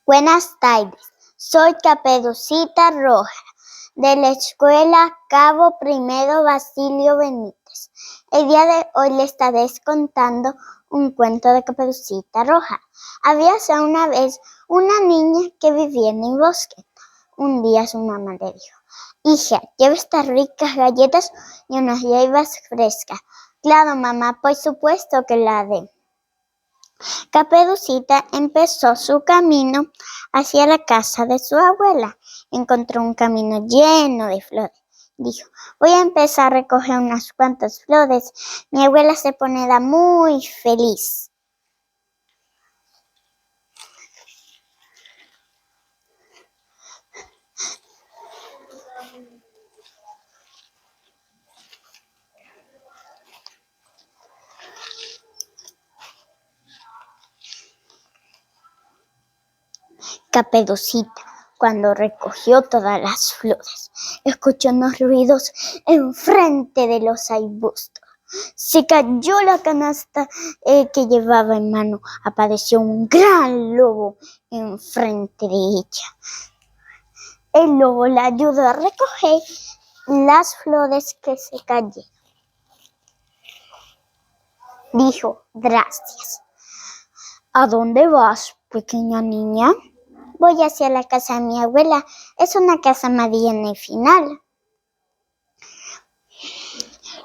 Buenas tardes, soy Caperucita Roja, de la Escuela Cabo Primero Basilio Benítez. El día de hoy les estaré contando un cuento de Caperucita Roja. Había una vez una niña que vivía en el bosque. Un día su mamá le dijo: hija, lleva estas ricas galletas y unas hierbas frescas. Claro, mamá, por supuesto que la haré. Caperucita empezó su camino hacia la casa de su abuela. Encontró un camino lleno de flores. Dijo: voy a empezar a recoger unas cuantas flores. Mi abuela se pondrá muy feliz. Caperucita, cuando recogió todas las flores, escuchó unos ruidos enfrente de los arbustos. Se cayó la canasta que llevaba en mano. Apareció un gran lobo enfrente de ella. El lobo la ayudó a recoger las flores que se cayeron. Dijo: gracias. ¿A dónde vas, pequeña niña? Voy hacia la casa de mi abuela. Es una casa amarilla en el final.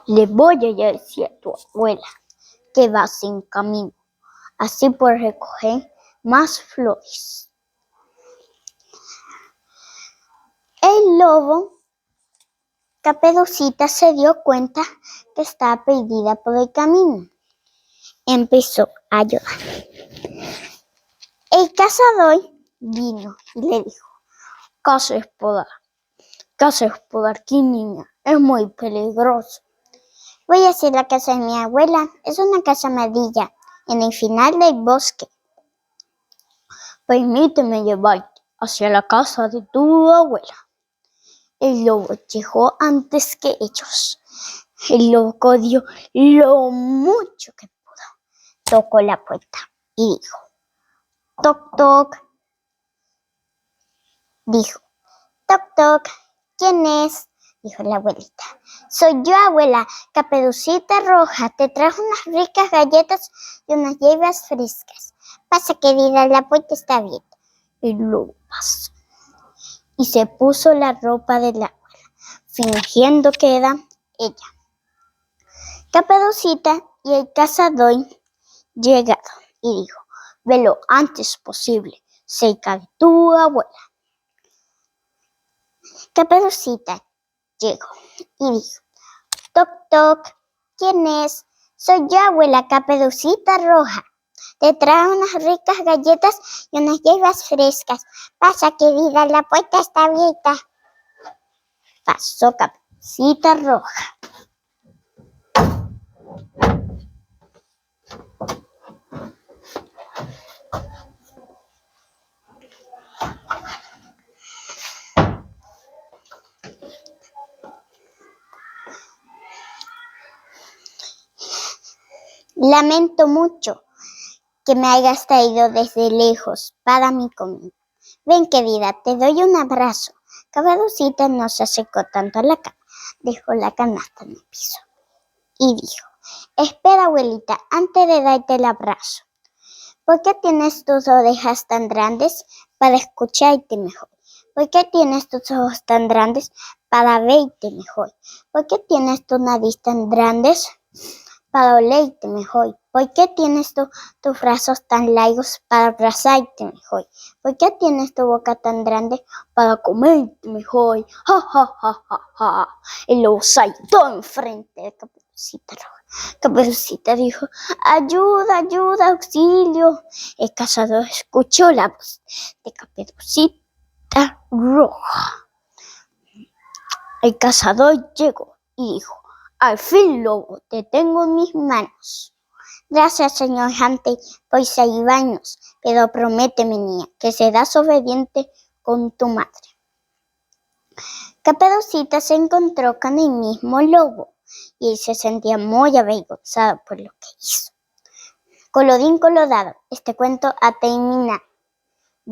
Le voy a decir a tu abuela que vas en camino. Así puedes recoger más flores. El lobo, Caperucita, se dio cuenta que estaba perdida por el camino. Empezó a llorar. El cazador vino y le dijo: ¿qué haces por aquí, niña? Es muy peligroso. Voy hacia la casa de mi abuela. Es una casa amarilla en el final del bosque. Permíteme llevarte hacia la casa de tu abuela. El lobo llegó antes que ellos. El lobo corrió lo mucho que pudo. Tocó la puerta y dijo: toc, toc. Dijo: toc, toc. ¿Quién es? Dijo la abuelita. Soy yo, abuela, Caperucita Roja. Te trajo unas ricas galletas y unas hierbas frescas. Pasa, querida, la puerta está abierta. El lobo pasó y se puso la ropa de la abuela, fingiendo que era ella. Caperucita y el cazador llegaron y dijo: ve lo antes posible cerca de tu abuela. Caperucita llegó y dijo: toc, toc. ¿Quién es? Soy yo, abuela, Caperucita Roja. Te trajo unas ricas galletas y unas hierbas frescas. Pasa, querida, la puerta está abierta. Pasó Caperucita Roja. Lamento mucho que me hayas traído desde lejos para mi comida. Ven, querida, te doy un abrazo. Caperucita no se acercó tanto a la cama. Dejó la canasta en el piso y dijo: espera, abuelita, antes de darte el abrazo. ¿Por qué tienes tus orejas tan grandes? Para escucharte mejor. ¿Por qué tienes tus ojos tan grandes? Para verte mejor. ¿Por qué tienes tu nariz tan grandes? Para olerte mejor. ¿Por qué tienes tus brazos tan largos? Para abrazarte mejor. ¿Por qué tienes tu boca tan grande? Para comerte mejor. ¡Ja, ja, ja, ja, ja! El lobo saltó enfrente de Caperucita Roja. Caperucita dijo: ayuda, ayuda, auxilio. El cazador escuchó la voz de Caperucita Roja. El cazador llegó y dijo: al fin, lobo, te tengo en mis manos. Gracias, señor Hunter, por salvarnos, pero prométeme, niña, que serás obediente con tu madre. Caperucita se encontró con el mismo lobo y él se sentía muy avergonzado por lo que hizo. Colorín colorado, este cuento ha terminado.